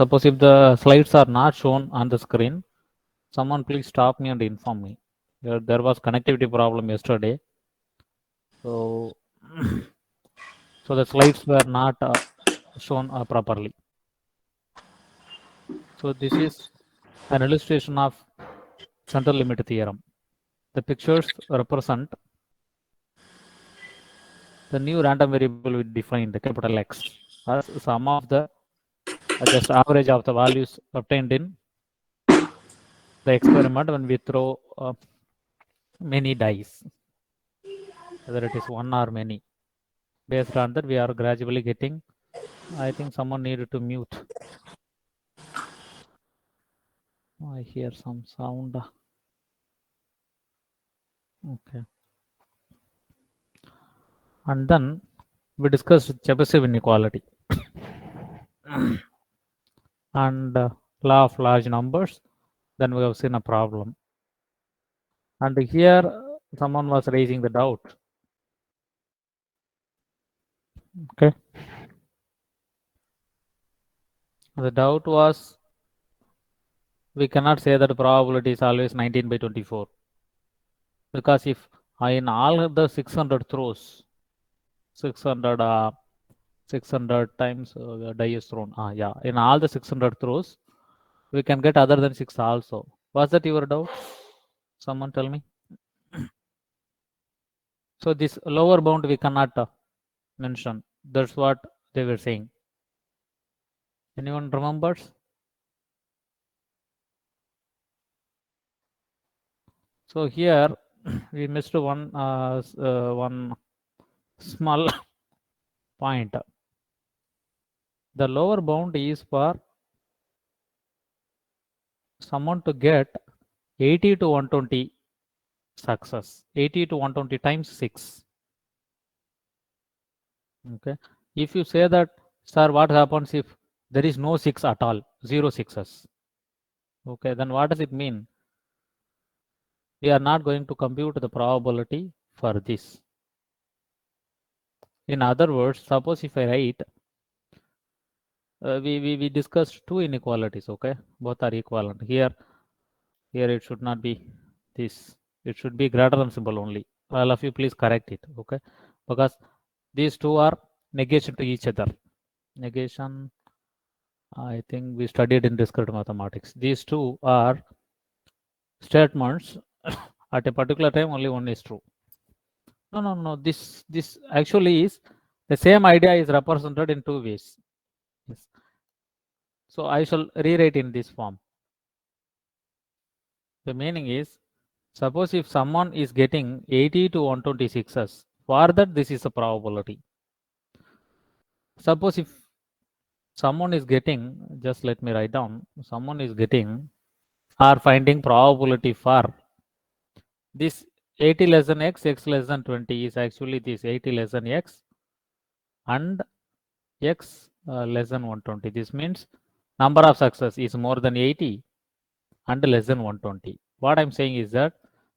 Suppose if the slides are not shown on the screen, someone please stop me and inform me. There was connectivity problem yesterday. So, so the slides were not shown properly. So this is an illustration of central limit theorem. The pictures represent the new random variable we defined, capital X, as sum of the just average of the values obtained in the experiment when we throw many dice, whether it is one or many. Based on that, we are gradually getting. I think someone needed to mute. I hear some sound. Okay. And then we discussed Chebyshev inequality and law of large numbers. Then we have seen a problem. And here someone was raising the doubt. Okay. The doubt was we cannot say that probability is always 19/24. Because if in all the 600 throws, 600 times the die is thrown. Yeah, in all the 600 throws, we can get other than 6 also. Was that your doubt? Someone tell me. So this lower bound we cannot mention. That's what they were saying. Anyone remembers? So here we missed one small point. The lower bound is for someone to get 80 to 120 success. 80 to 120 times 6. Okay. If you say that, sir, what happens if there is no 6 at all, 0 sixes? Okay, then what does it mean? We are not going to compute the probability for this. In other words, suppose if I write, we discussed two inequalities, okay? Both are equivalent. Here it should not be this. It should be greater than symbol only. All of you please correct it, okay? Because these two are negation to each other. Negation, I think we studied in discrete mathematics. These two are statements at a particular time only one is true. No. This actually is the same idea is represented in two ways. Yes. So I shall rewrite in this form. The meaning is, suppose if someone is getting 80 to 126s, for that this is a probability. Suppose if someone is getting, just let me write down, someone is getting or finding probability for this 80 less than x, x less than 20 is actually this 80 less than x and x less than 120. This means number of success is more than 80 and less than 120. What I'm saying is that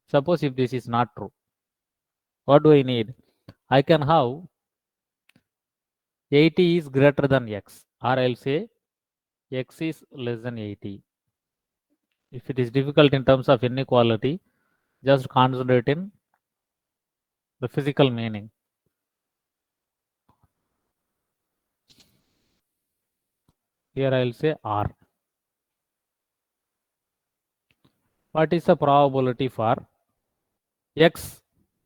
suppose if this is not true, what do I need? I can have 80 is greater than x, or I'll say x is less than 80. If it is difficult in terms of inequality, just concentrate in the physical meaning. Here I'll say R. What is the probability for x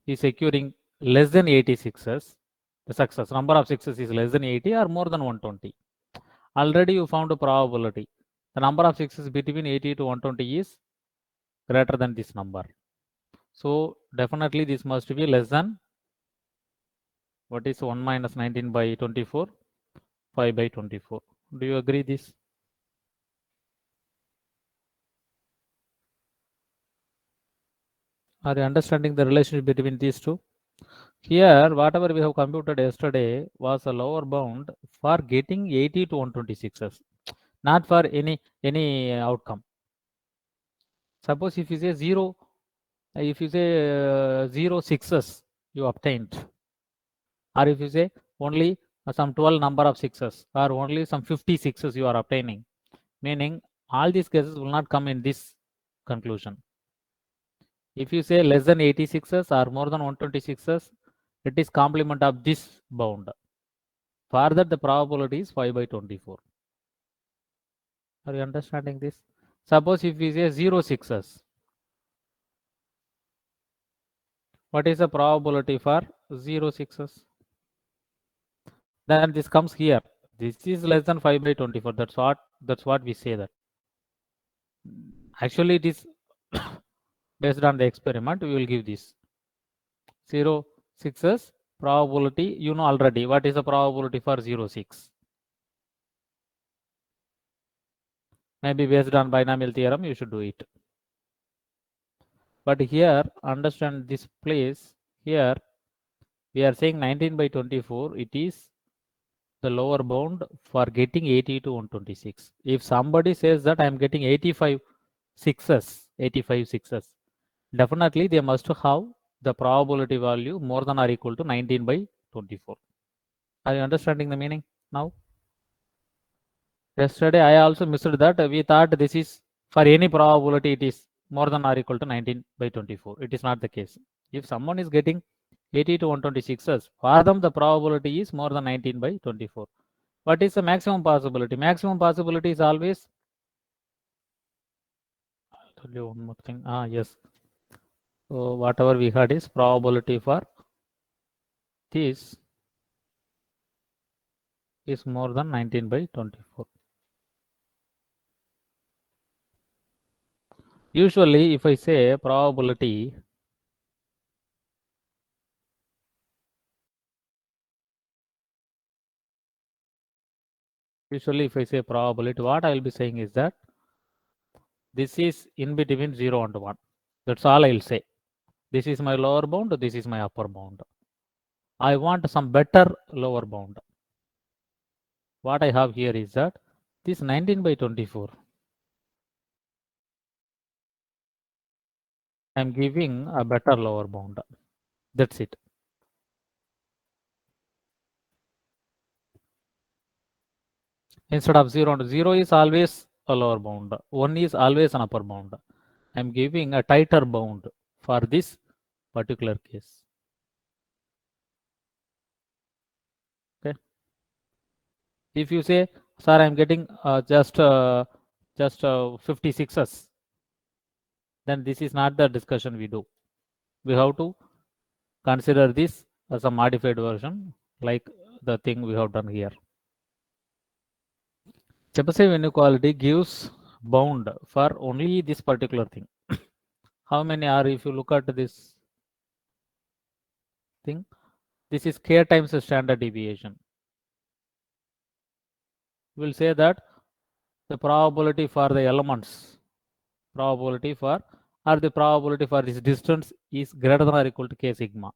is securing less than 80 sixes? The success number of sixes is less than 80 or more than 120. Already you found a probability. The number of sixes between 80 to 120 is greater than this number. So definitely this must be less than, what is 1 minus 19/24? 5/24. Do you agree this? Are you understanding the relationship between these two? Here, whatever we have computed yesterday was a lower bound for getting 80 to 126s, not for any outcome. Suppose if you say 0, if you say 0 sixes you obtained, or if you say only some 12 number of sixes, or only some 50 sixes you are obtaining, meaning all these cases will not come in this conclusion. If you say less than 86s or more than 126s, it is complement of this bound. For that, the probability is 5 by 24. Are you understanding this? Suppose if we say 0 6s, what is the probability for 0 6s? Then this comes here. This is less than 5 by 24. That's what we say that. Actually, it is based on the experiment. We will give this 0 6s probability. You know already what is the probability for 0 6. Maybe based on binomial theorem, you should do it. But here, understand this place. Here, we are saying 19 by 24. It is the lower bound for getting 80 to 126. If somebody says that I am getting 85 sixes, definitely they must have the probability value more than or equal to 19 by 24. Are you understanding the meaning now? Yesterday I also missed that. We thought this is for any probability it is more than or equal to 19 by 24. It is not the case. If someone is getting 80 to 126s, for them the probability is more than 19 by 24. What is the maximum possibility? Maximum possibility is always, I'll tell you one more thing. Yes. So whatever we had is probability for this is more than 19 by 24. Usually, if I say probability, what I will be saying is that this is in between 0 and 1. That's all I will say. This is my lower bound, this is my upper bound. I want some better lower bound. What I have here is that this 19 by 24, I am giving a better lower bound. That's it. Instead of 0 and 0 is always a lower bound. 1 is always an upper bound. I am giving a tighter bound for this particular case. Okay. If you say, sir, I am getting just 56s, then this is not the discussion we do. We have to consider this as a modified version, like the thing we have done here. Chebyshev inequality gives bound for only this particular thing. How many are, if you look at this thing, this is k times the standard deviation. We'll say that the probability for the elements, probability for this distance is greater than or equal to k sigma,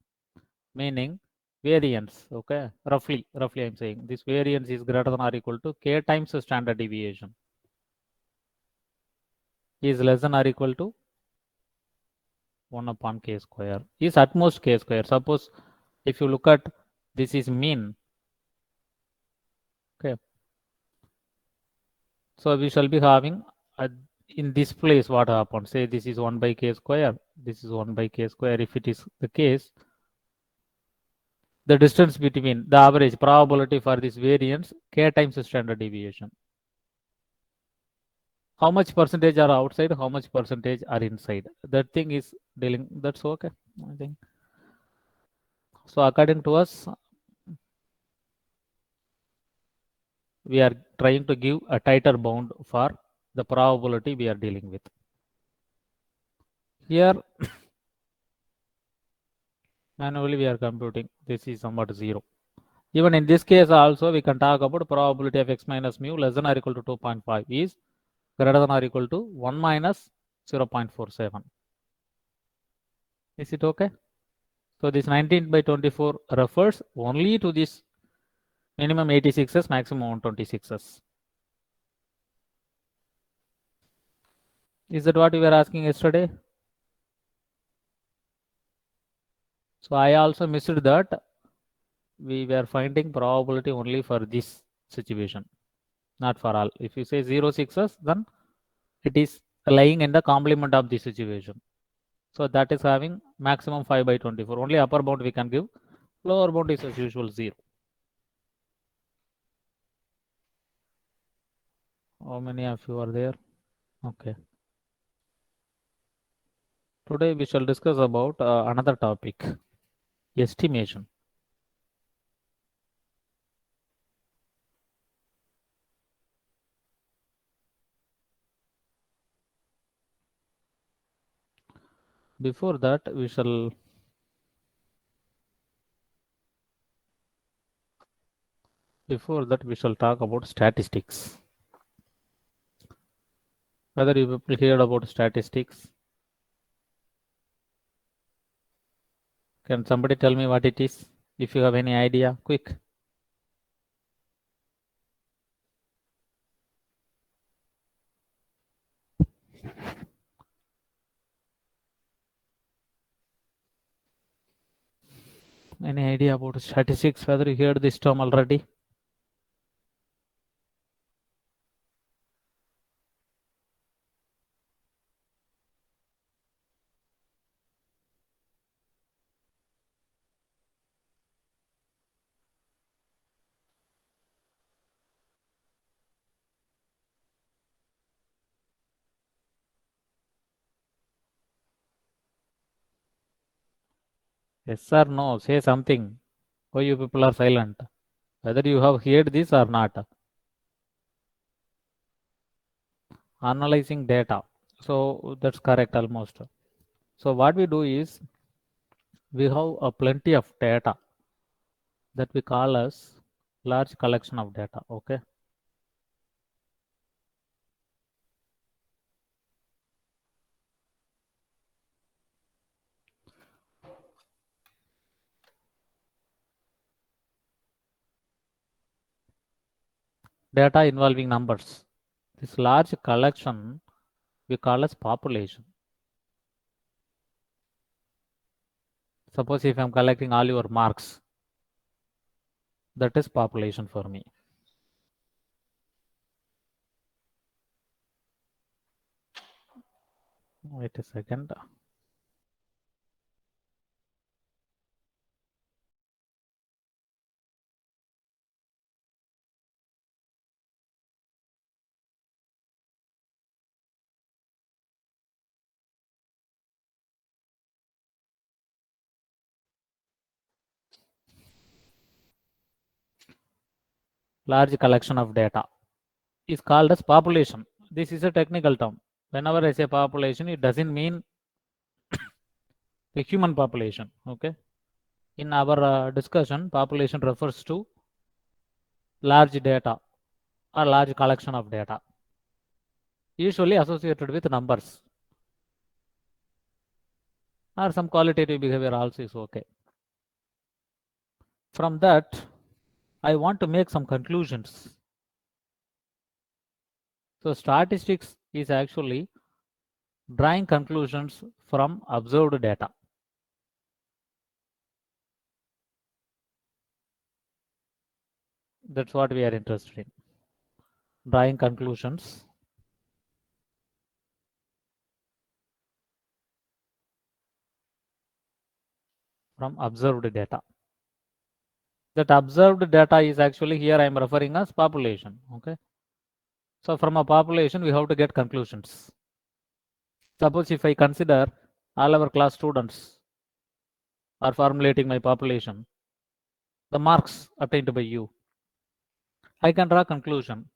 meaning variance. Okay, roughly I'm saying this variance is greater than or equal to k times the standard deviation is less than or equal to 1 upon k square, is at most k square. Suppose if you look at this is mean. Okay, so we shall be having in this place what happens, say this is 1 by k square, this is 1 by k square. If it is the case, the distance between the average probability for this variance k times the standard deviation. How much percentage are outside, how much percentage are inside, that thing is dealing. That's okay, I think. So according to us, we are trying to give a tighter bound for the probability we are dealing with. Here manually we are computing, this is somewhat 0. Even in this case also we can talk about probability of x minus mu less than or equal to 2.5 is greater than or equal to 1 minus 0.47. Is it okay? So this 19 by 24 refers only to this minimum 86s, maximum 126s. Is that what you were asking yesterday? So I also missed that we were finding probability only for this situation. not for all. If you say 0 6s, then it is lying in the complement of the situation. So that is having maximum 5 by 24. Only upper bound we can give. Lower bound is as usual 0. How many of you are there? Okay. Today we shall discuss about another topic, estimation. Before that we shall talk about statistics. Whether you people heard about statistics? Can somebody tell me what it is? If you have any idea, quick. Any idea about statistics? Whether you heard this term already? Yes or no? Say something. Why you people are silent? Whether you have heard this or not. Analyzing data. So that's correct almost. So what we do is we have a plenty of data that we call as large collection of data. Okay. Data involving numbers. This large collection we call as population. Suppose if I'm collecting all your marks, that is population for me. Wait a second. Large collection of data is called as population. This is a technical term. Whenever I say population, it doesn't mean the human population. Okay. In our discussion, population refers to large data or large collection of data, usually associated with numbers or some qualitative behavior also is okay. From that, I want to make some conclusions. So statistics is actually drawing conclusions from observed data. That's what we are interested in. Drawing conclusions from observed data. That observed data is actually here I am referring as population. Okay. So from a population, we have to get conclusions. Suppose if I consider all our class students are formulating my population, the marks attained by you, I can draw conclusion.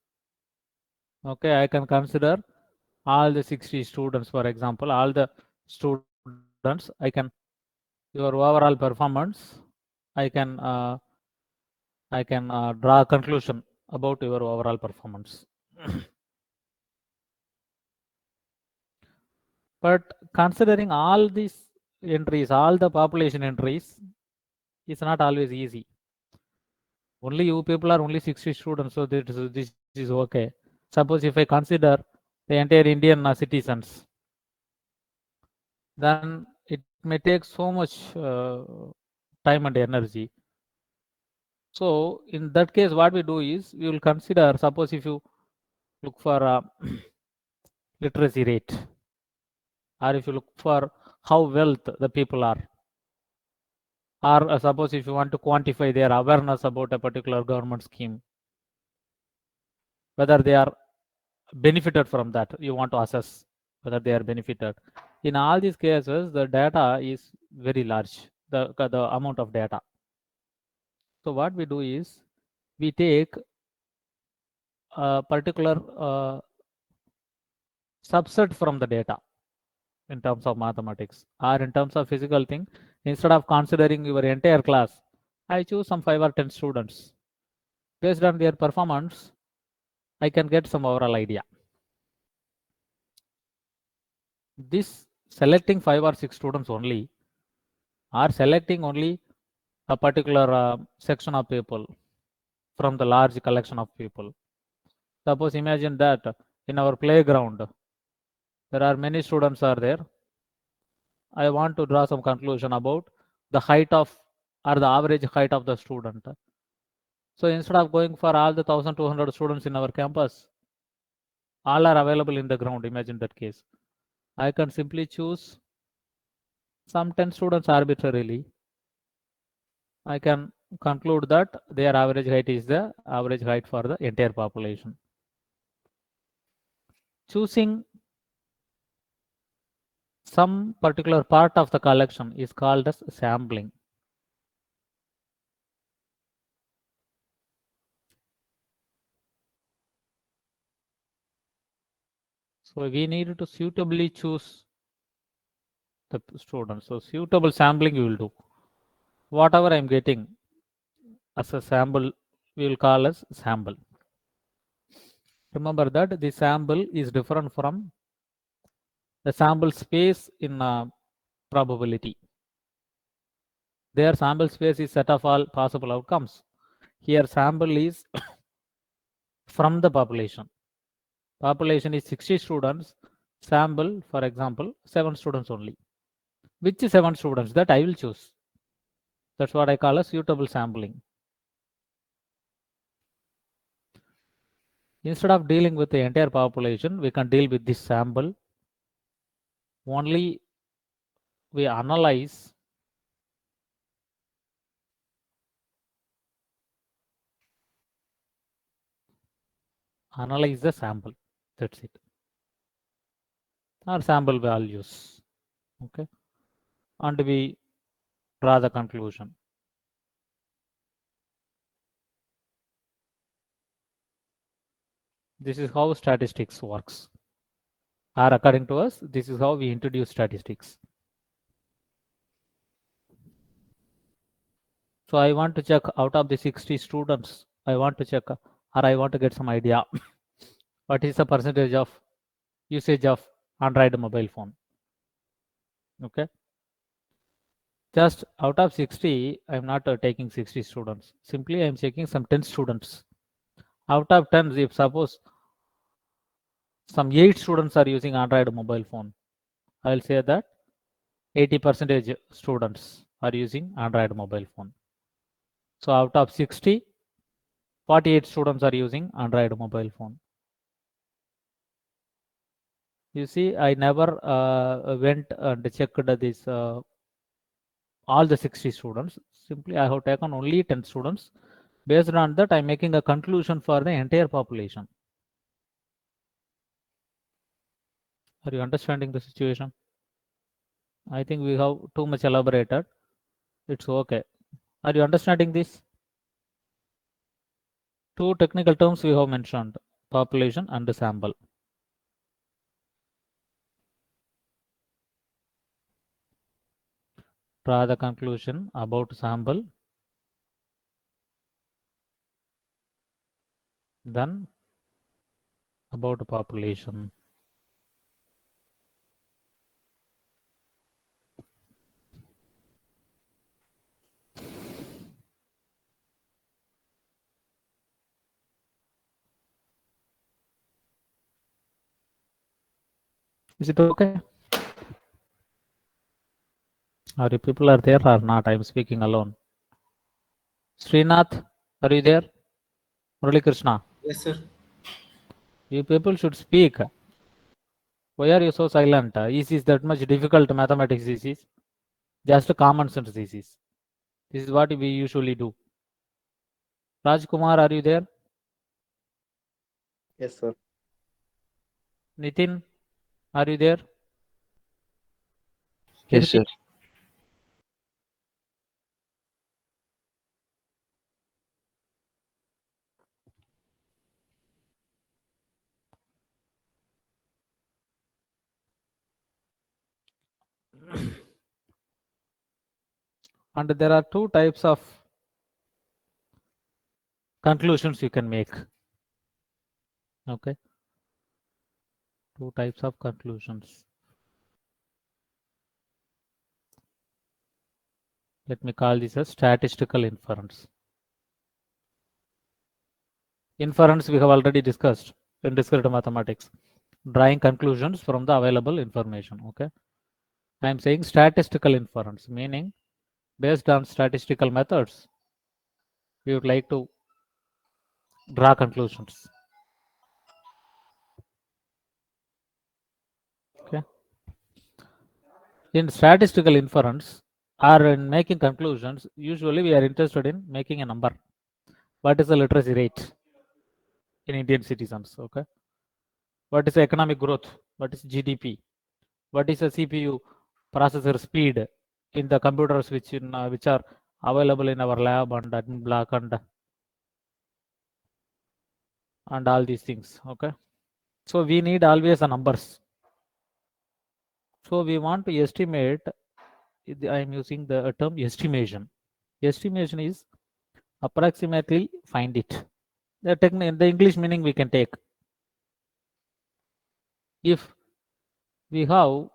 Okay, I can consider all the 60 students, for example, all the students, I can, your overall performance, I can draw a conclusion about your overall performance. But considering all these entries, all the population entries, is not always easy. Only you people are only 60 students, so this is okay. Suppose if I consider the entire Indian citizens, then it may take so much time and energy. So in that case, what we do is we will consider, suppose if you look for literacy rate, or if you look for how wealth the people are, or suppose if you want to quantify their awareness about a particular government scheme, whether they are benefited from that, you want to assess whether they are benefited. In all these cases, the data is very large, the amount of data. So what we do is we take a particular subset from the data in terms of mathematics or in terms of physical thing. Instead of considering your entire class, I choose some 5 or 10 students. Based on their performance, I can get some overall idea. This selecting 5 or 6 students only, or selecting only a particular section of people from the large collection of people. Suppose imagine that in our playground, there are many students are there. I want to draw some conclusion about the height of or the average height of the student. So instead of going for all the 1200 students in our campus, all are available in the ground. Imagine that case. I can simply choose some 10 students arbitrarily. I can conclude that their average height is the average height for the entire population. Choosing some particular part of the collection is called as sampling. So we need to suitably choose the students. So suitable sampling we will do. Whatever I'm getting as a sample, we will call as sample. Remember that the sample is different from the sample space in probability. Their sample space is set of all possible outcomes. Here sample is from the population. Population is 60 students. Sample, for example, 7 students only. Which 7 students that I will choose? That's what I call a suitable sampling. Instead of dealing with the entire population, we can deal with this sample. Only we analyze the sample. That's it. Or sample values. Okay. And we draw the conclusion. This is how statistics works. Or according to us, this is how we introduce statistics. So I want to check out of the 60 students, I want to check or I want to get some idea what is the percentage of usage of Android mobile phone. Okay. Just out of 60, I'm not taking 60 students. Simply I'm checking some 10 students. Out of 10, if suppose some 8 students are using Android mobile phone, I'll say that 80% students are using Android mobile phone. So out of 60, 48 students are using Android mobile phone. You see, I never went and checked this all the 60 students. Simply, I have taken only 10 students. Based on that, I'm making a conclusion for the entire population. Are you understanding the situation? I think we have too much elaborated. It's okay. Are you understanding this? Two technical terms we have mentioned, population and sample. Draw the conclusion about sample, then about population. Is it okay? Are you people are there or not? I'm speaking alone. Srinath, are you there? Murali Krishna. Yes, sir. You people should speak. Why are you so silent? Is this that much difficult mathematics? This is just common sense. This is what we usually do. Rajkumar, are you there? Yes, sir. Nitin, are you there? Yes, Anything? sir. And there are two types of conclusions you can make. Okay, two types of conclusions. Let me call this as statistical inference. Inference we have already discussed in discrete mathematics, drawing conclusions from the available information. Okay, I am saying statistical inference, meaning based on statistical methods, we would like to draw conclusions. Okay, in statistical inference or in making conclusions, usually we are interested in making a number. What is the literacy rate in Indian citizens? Okay, what is the economic growth? What is GDP? What is the CPU processor speed in the computers which are available in our lab and admin block and all these things. Okay, so we need always the numbers. So we want to estimate. I am using the term estimation. Estimation is approximately find it. The English meaning we can take. If we have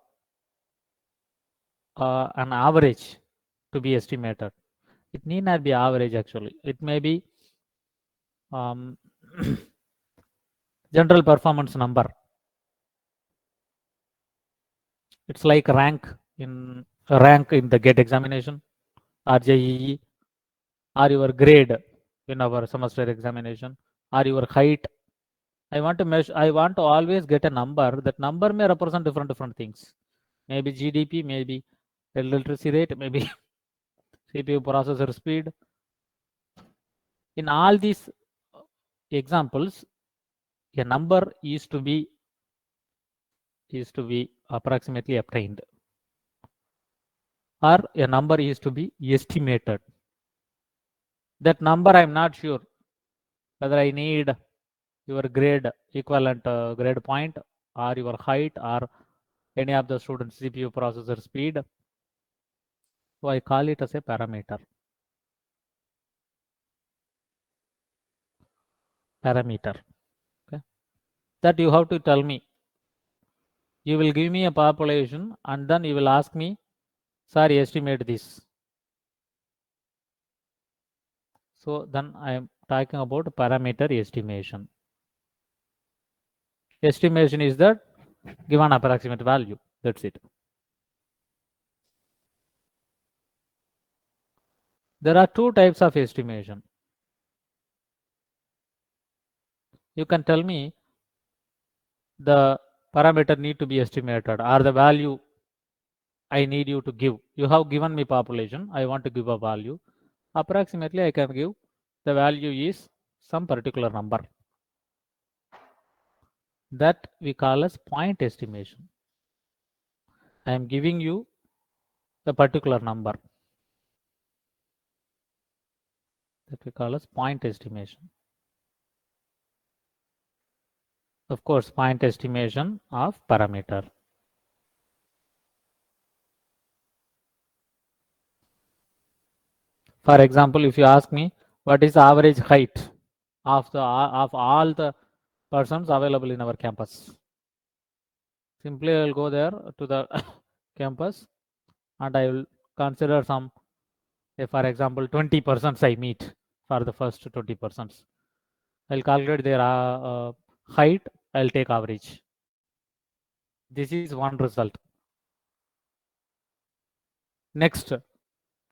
an average to be estimated, it need not be average actually. It may be um, general performance number. It's like rank in the GATE examination, or JEE, or your grade in our semester examination, or your height. I want to measure. I want to always get a number. That number may represent different things. Maybe GDP, maybe literacy rate, maybe CPU processor speed. In all these examples, a number is to be approximately obtained, or a number is to be estimated. That number I'm not sure whether I need your grade equivalent grade point, or your height, or any of the students CPU processor speed. So I call it as a parameter. Okay, that you have to tell me. You will give me a population and then you will ask me, sorry, estimate this. So then I am talking about parameter estimation. Estimation is that given approximate value. That's it. There are two types of estimation. You can tell me the parameter need to be estimated, or the value I need you to give. You have given me population. I want to give a value. Approximately I can give the value is some particular number. That we call as point estimation. I am giving you the particular number. That we call as point estimation. Of course, point estimation of parameter. For example, if you ask me what is the average height of all the persons available in our campus, simply I will go there to the campus and I will consider some, for example, 20 persons I meet for the first 20 persons. I'll calculate their height. I'll take average. This is one result. Next,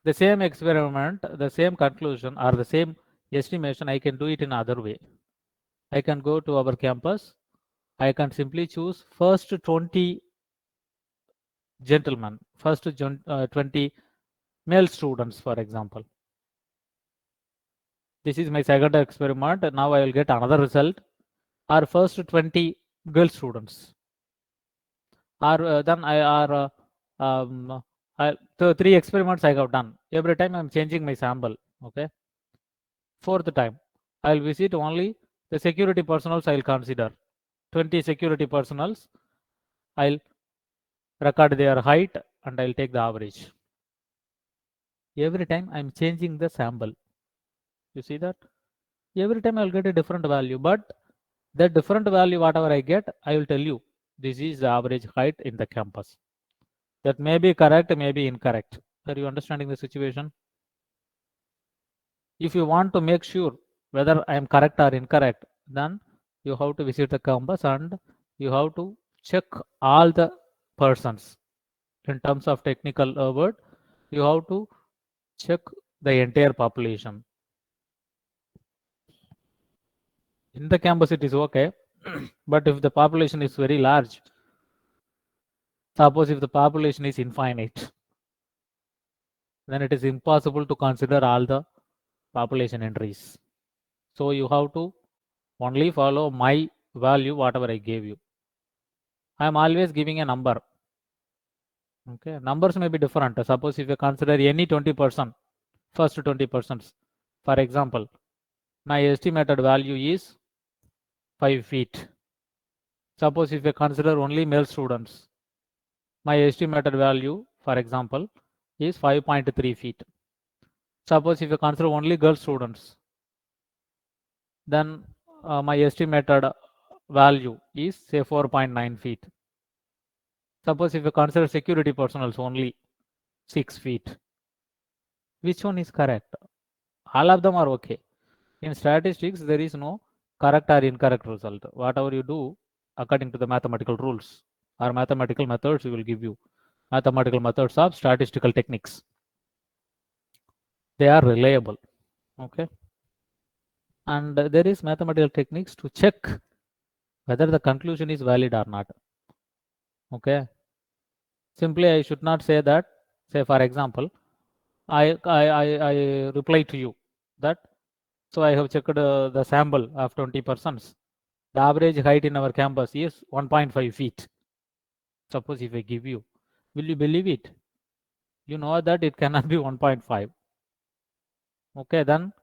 the same experiment, the same conclusion, or the same estimation, I can do it in other way. I can go to our campus I can simply choose first 20 gentlemen, first 20 male students, for example. This is my second experiment. Now I will get another result. Or first 20 girl students. Or then I are the 3 experiments I have done. Every time I'm changing my sample. Okay. Fourth time, I'll visit only the security personnel I'll consider. 20 security personnels. I'll record their height and I'll take the average. Every time I'm changing the sample. You see that? Every time I'll get a different value, but the different value, whatever I get, I will tell you this is the average height in the campus. That may be correct, may be incorrect. Are you understanding the situation? If you want to make sure whether I am correct or incorrect, then you have to visit the campus and you have to check all the persons. In terms of technical word, you have to check the entire population. In the campus, it is okay. But if the population is very large, suppose if the population is infinite, then it is impossible to consider all the population entries. So you have to only follow my value, whatever I gave you. I am always giving a number. Okay, numbers may be different. Suppose if you consider any 20%, first 20%, for example, my estimated value is 5 feet. Suppose if you consider only male students, my estimated value, for example, is 5.3 feet. Suppose if you consider only girl students, then my estimated value is say 4.9 feet. Suppose if you consider security personnel only 6 feet. Which one is correct? All of them are okay. In statistics, there is no correct or incorrect result. Whatever you do according to the mathematical rules or mathematical methods, we will give you. Mathematical methods of statistical techniques. They are reliable. Okay. And there is mathematical techniques to check whether the conclusion is valid or not. Okay. Simply, I should not say that, say, for example, I reply to you that, so I have checked the sample of 20 persons. The average height in our campus is 1.5 feet. Suppose if I give you, will you believe it? You know that it cannot be 1.5. Okay, then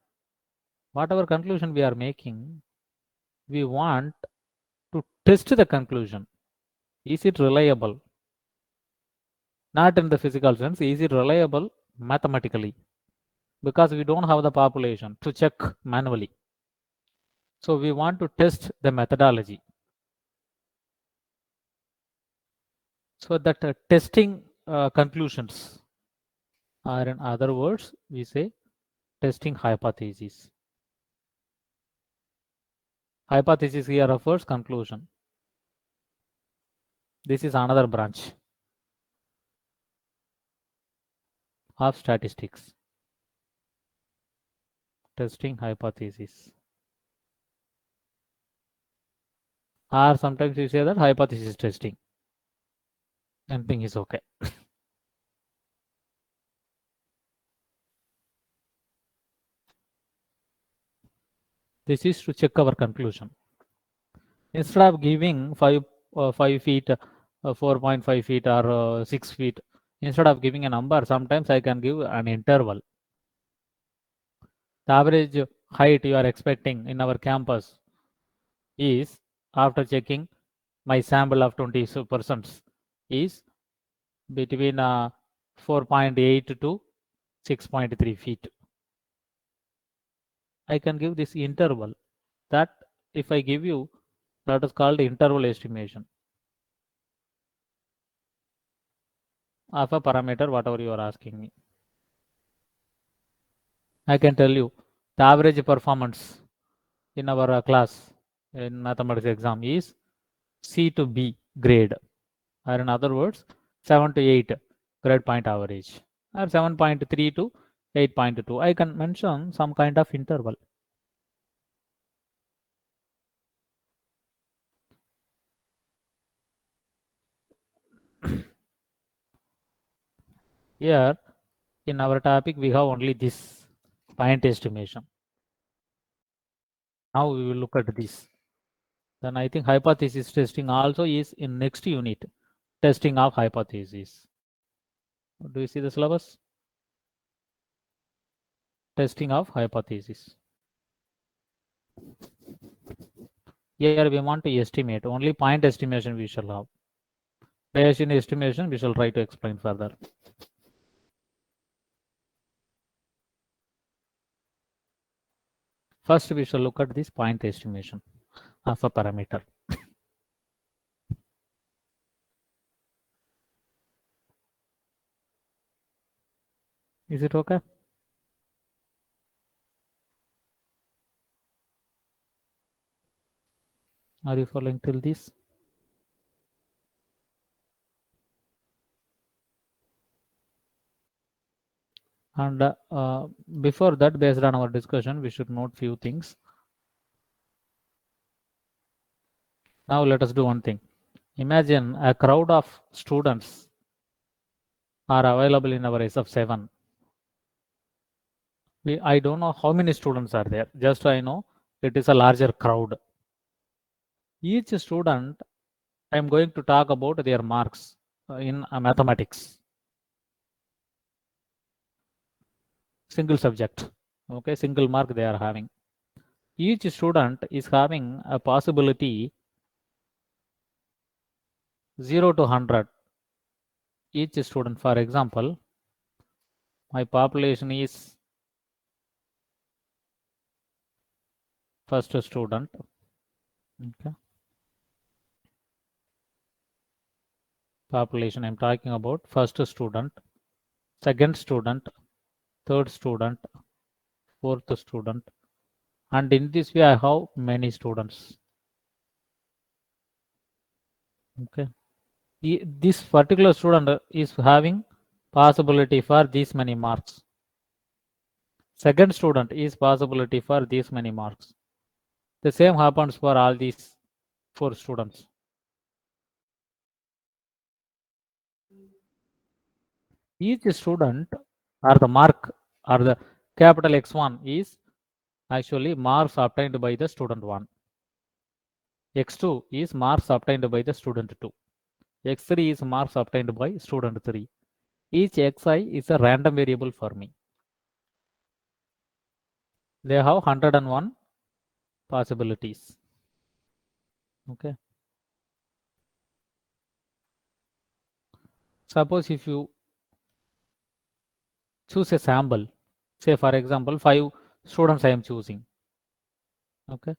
whatever conclusion we are making, we want to test the conclusion. Is it reliable? Not in the physical sense, is it reliable mathematically? Because we don't have the population to check manually. So we want to test the methodology. So that testing conclusions, or in other words, we say testing hypothesis. Hypothesis here refers conclusion. This is another branch of statistics. Testing hypothesis. Or sometimes we say that hypothesis testing. Anything is okay. This is to check our conclusion. Instead of giving 5 feet, 4.5 feet, or 6 feet, instead of giving a number, sometimes I can give an interval. The average height you are expecting in our campus is, after checking my sample of 20 persons, is between 4.8 to 6.3 feet. I can give this interval. That if I give you, that is called interval estimation of a parameter, whatever you are asking me. I can tell you the average performance in our class in mathematics exam is C to B grade, or in other words, 7 to 8 grade point average, or 7.3 to 8.2. I can mention some kind of interval. Here in our topic we have only this point estimation. Now we will look at this. Then I think hypothesis testing also is in next unit, testing of hypothesis. Do you see the syllabus? Testing of hypothesis. Here we want to estimate, only point estimation we shall have. Bayesian estimation we shall try to explain further. First we shall look at this point estimation of a parameter. Is it okay? Are you following till this? And before that, based on our discussion, we should note few things. Now let us do one thing. Imagine a crowd of students are available in our SF7. I don't know how many students are there. Just I know it is a larger crowd. Each student, I am going to talk about their marks in mathematics. Single subject. Okay, single mark they are having. Each student is having a possibility 0 to 100. Each student, for example, my population is first student. Okay. Population I'm talking about first student, second student, third student, fourth student, and in this way I have many students. Okay. This particular student is having possibility for these many marks. Second student is possibility for these many marks. The same happens for all these 4 students. Each student or the mark or the capital X1 is actually marks obtained by the student 1. X2 is marks obtained by the student 2. X3 is marks obtained by student 3. Each Xi is a random variable for me. They have 101 possibilities. Okay. Suppose if you choose a sample, say for example 5 students I am choosing. Okay.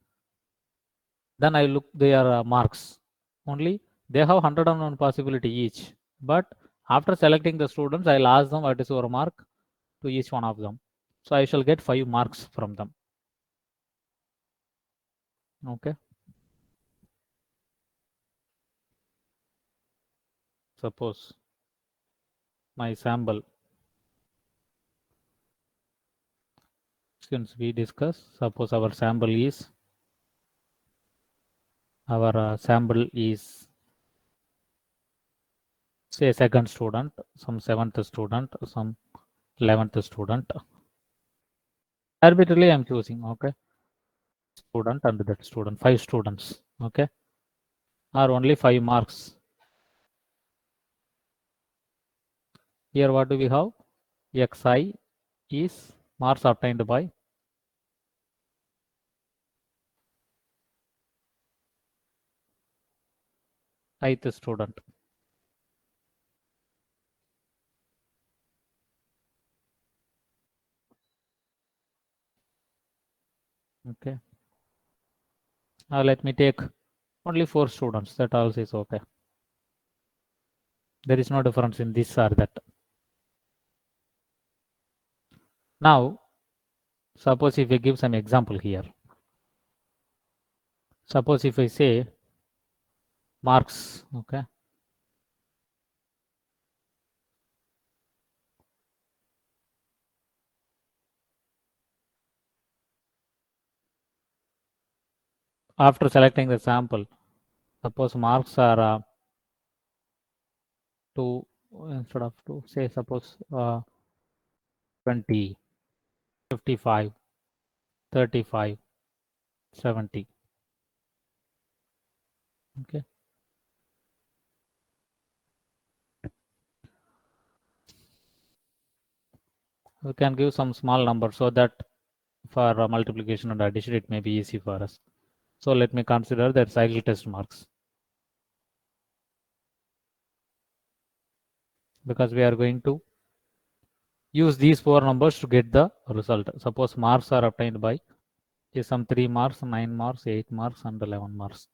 Then I look their marks. Only they have 101 possibility each. But after selecting the students, I'll ask them what is your mark to each one of them. So I shall get 5 marks from them. Okay. Suppose my sample, since we discuss, suppose our sample is say second student, some 7th student, some 11th student. Arbitrarily I'm choosing, okay, student and that student, 5 students, okay, are only 5 marks. Here what do we have? Xi is marks obtained by ith student. Okay. Now let me take only 4 students. That also is okay. There is no difference in this or that. Now, suppose if we give some example here. Suppose if I say marks, okay. After selecting the sample, suppose marks are 2, instead of 2, say suppose 20, 55, 35, 70. Okay. We can give some small number so that for multiplication and addition it may be easy for us. So let me consider that cycle test marks, because we are going to use these 4 numbers to get the result. Suppose marks are obtained by some 3 marks, 9 marks, 8 marks and 11 marks.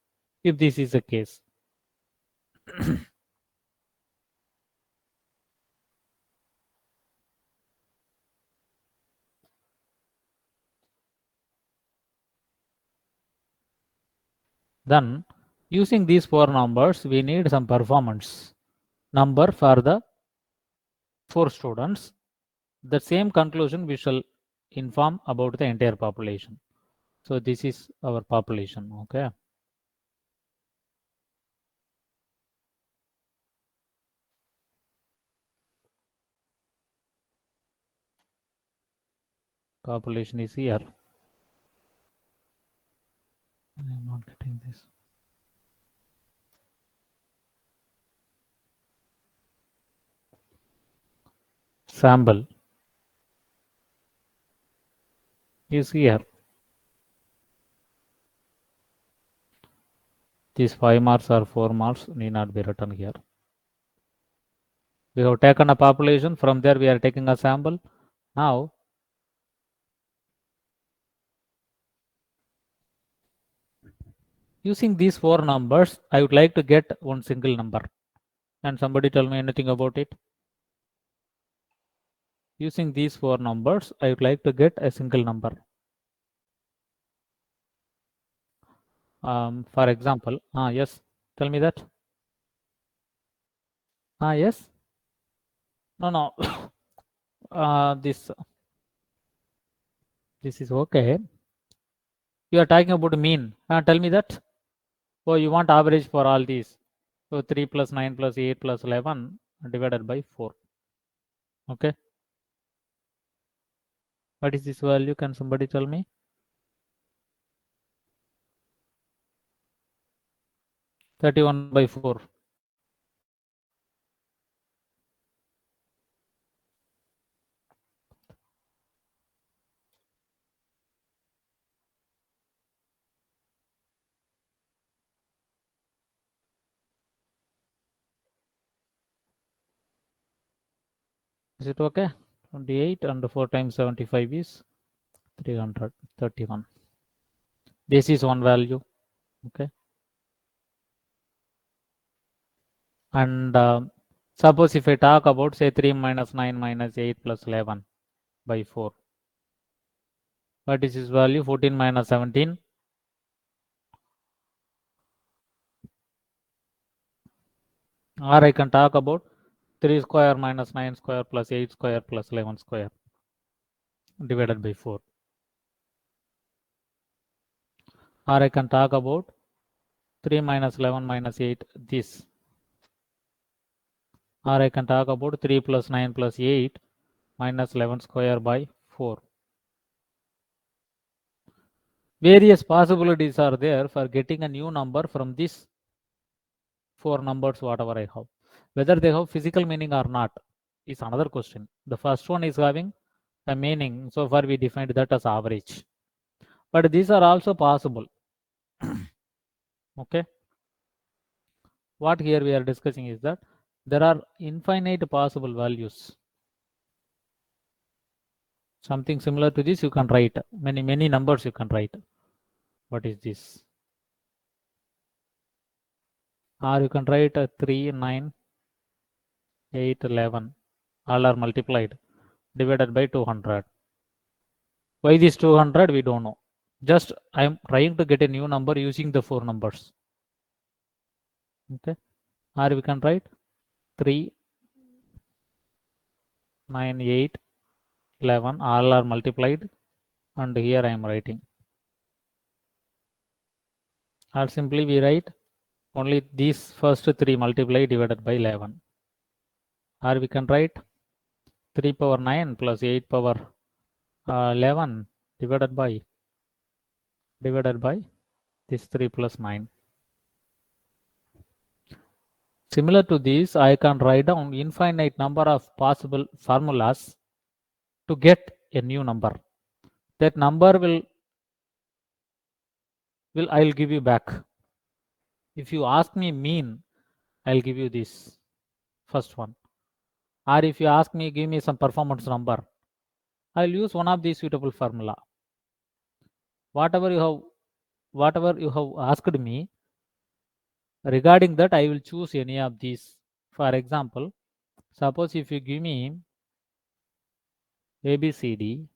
If this is the case, then using these 4 numbers, we need some performance number for the 4 students. The same conclusion we shall inform about the entire population. So this is our population. Okay. Population is here. I'm not getting this. Sample is here. These 5 marks or 4 marks need not be written here. We have taken a population, from there we are taking a sample. Now using these 4 numbers, I would like to get one single number. Can somebody tell me anything about it? Using these 4 numbers, I would like to get a single number. For example, yes, tell me that. Yes. No. This is okay. You are talking about mean. Tell me that. Oh, you want average for all these. So 3 plus 9 plus 8 plus 11 divided by 4. Okay. What is this value? Can somebody tell me? 31 by 4. Is it okay? 28 and 4 times 75 is 331. This is one value. Okay. And suppose if I talk about say 3 minus 9 minus 8 plus 11 by 4. What is this value? 14 minus 17. Or I can talk about 3 square minus 9 square plus 8 square plus 11 square divided by 4. Or I can talk about 3 minus 11 minus 8, this. Or I can talk about 3 plus 9 plus 8 minus 11 square by 4. Various possibilities are there for getting a new number from these 4 numbers, whatever I have. Whether they have physical meaning or not is another question. The first one is having a meaning. So far we defined that as average. But these are also possible. Okay. What here we are discussing is that there are infinite possible values. Something similar to this you can write. Many numbers you can write. What is this? Or you can write 3, 9, 8, 11. All are multiplied, divided by 200. Why this 200? We don't know. Just I am trying to get a new number using the 4 numbers. Okay. Or we can write 3, 9, 8, 11. All are multiplied. And here I am writing. Or simply we write only these first 3 multiply divided by 11. Or we can write 3 power 9 plus 8 power 11 divided by this 3 plus 9. Similar to this, I can write down infinite number of possible formulas to get a new number. That number will I'll give you back. If you ask me mean, I'll give you this first one. Or if you ask me, give me some performance number, I'll use one of these suitable formula. Whatever you have asked me, regarding that, I will choose any of these. For example, suppose if you give me ABCD,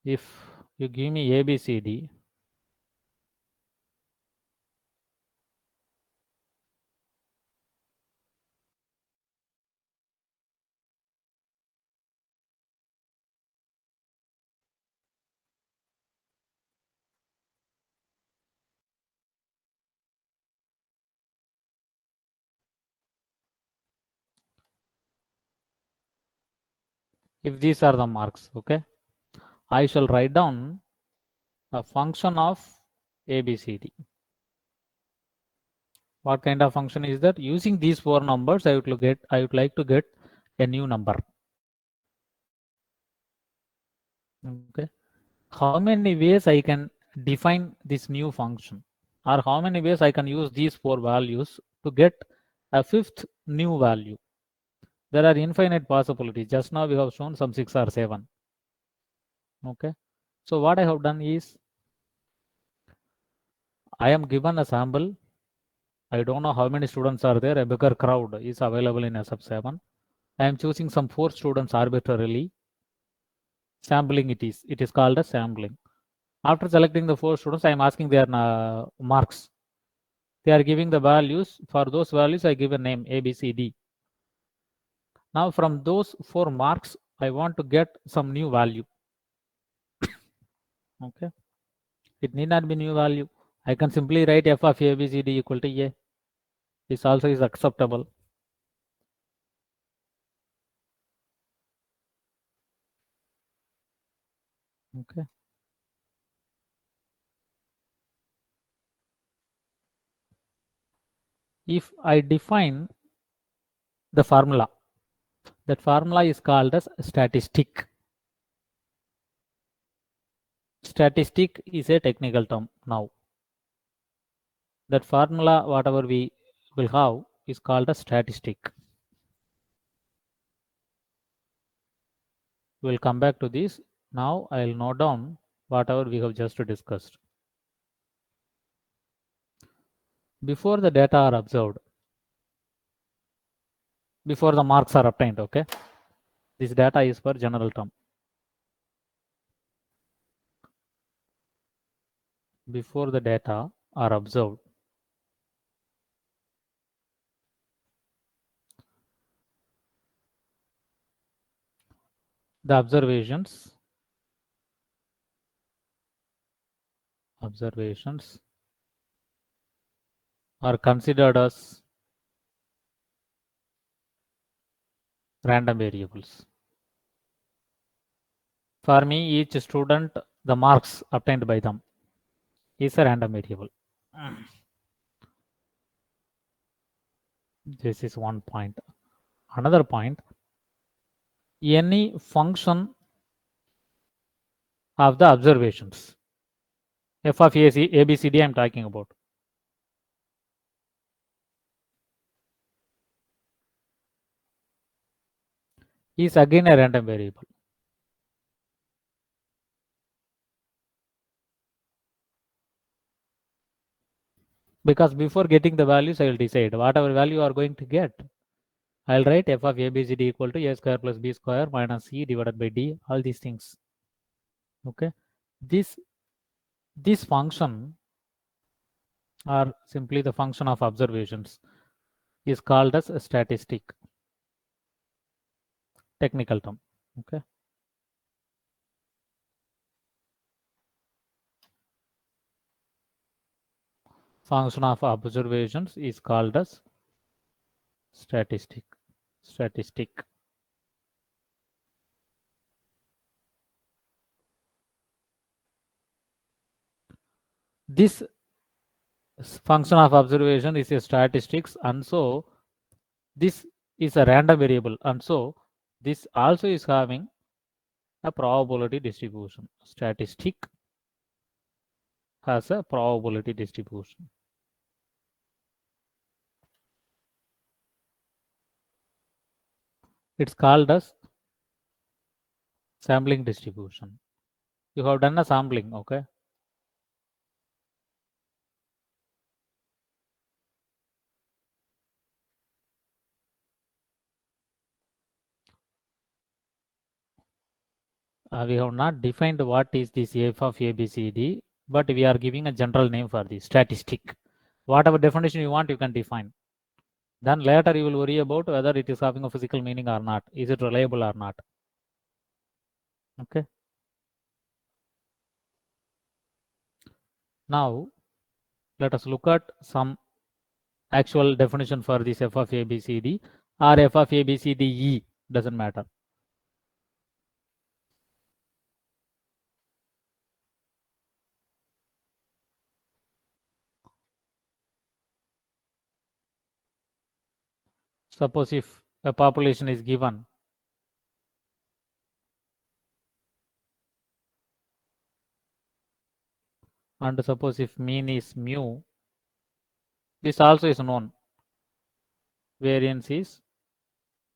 if you give me ABCD, if these are the marks, okay, I shall write down a function of ABCD. What kind of function is that? Using these four numbers, I would like to get a new number. Okay. How many ways I can define this new function, or how many ways I can use these four values to get a fifth new value? There are infinite possibilities. Just now we have shown some 6 or 7. Okay. So what I have done is, I am given a sample. I don't know how many students are there. A bigger crowd is available in SF7. I am choosing some 4 students arbitrarily. Sampling it is called a sampling. After selecting the 4 students, I am asking their marks. They are giving the values. For those values, I give a name A, B, C, D. Now from those 4 marks, I want to get some new value. Okay. It need not be new value. I can simply write f of A, B, C, D equal to A. This also is acceptable. Okay. If I define the formula, that formula is called as statistic. Statistic is a technical term now. That formula, whatever we will have, is called a statistic. We'll come back to this. Now I'll note down whatever we have just discussed. Before the data are observed, before the marks are obtained, okay? This data is for general term. Before the data are observed, the observations are considered as random variables. For me, each student, the marks obtained by them is a random variable. This is one point. Another point, any function of the observations, f of a, b, c, d, I am talking about, is again a random variable. Because before getting the values, I will decide whatever value you are going to get. I'll write f of a, b, c, d equal to a square plus b square minus c divided by d, all these things. Okay. This function, or simply the function of observations, is called as a statistic, technical term. Okay. function of observations is called as statistic. This function of observation is a statistics, and so this is a random variable, and so this also is having a probability distribution. Statistic has a probability distribution. It's called as sampling distribution. You have done a sampling, okay? We have not defined what is this f of ABCD, but we are giving a general name for this statistic. Whatever definition you want, you can define. Then later you will worry about whether it is having a physical meaning or not. Is it reliable or not? Okay. Now let us look at some actual definition for this f of ABCD or f of ABCDE, doesn't matter. Suppose if a population is given, and suppose if mean is mu, this also is known. Variance is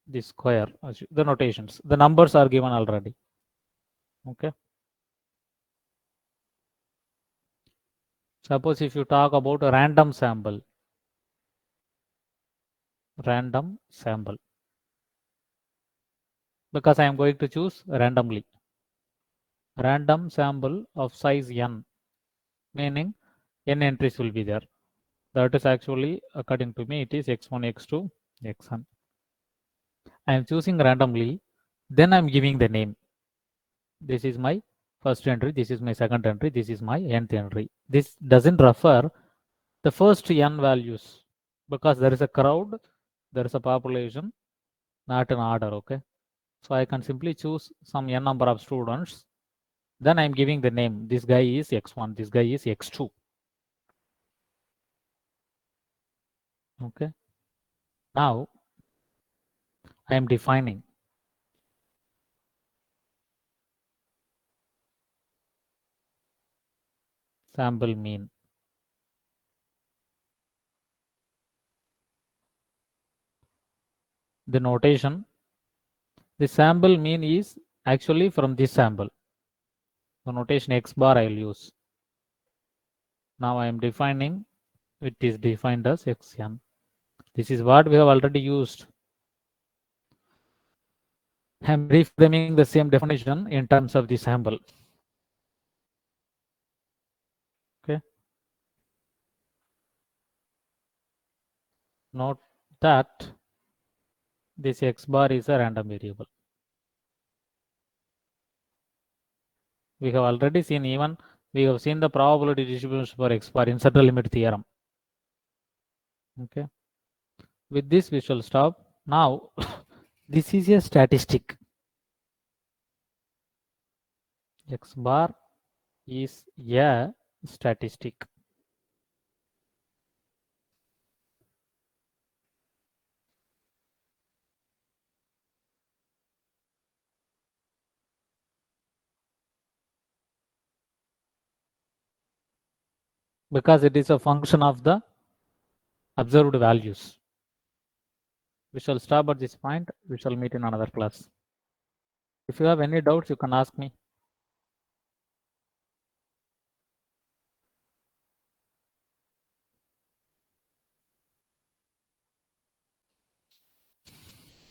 the square, the notations. The numbers are given already. Okay. Suppose if you talk about a random sample, because I am going to choose randomly. Random sample of size n, meaning n entries will be there. That is actually, according to me, it is x1, x2, xn. I am choosing randomly, then I am giving the name. This is my first entry, this is my second entry, this is my nth entry. This doesn't refer the first n values because there is a crowd, there is a population, not an order, okay? So I can simply choose some n number of students. Then I'm giving the name. This guy is x1, this guy is x2. Okay. Now I am defining sample mean. The notation, the sample mean is actually from this sample. The notation x bar I will use. Now I am defining, it is defined as xn. This is what we have already used. I am reframing the same definition in terms of the sample. Okay. Note that this x bar is a random variable. We have already seen, even we have seen the probability distribution for x bar in central limit theorem. Okay. With this we shall stop. Now this is a statistic. X bar is a statistic. Because it is a function of the observed values. We shall stop at this point. We shall meet in another class. If you have any doubts, you can ask me.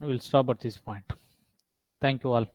We will stop at this point. Thank you all.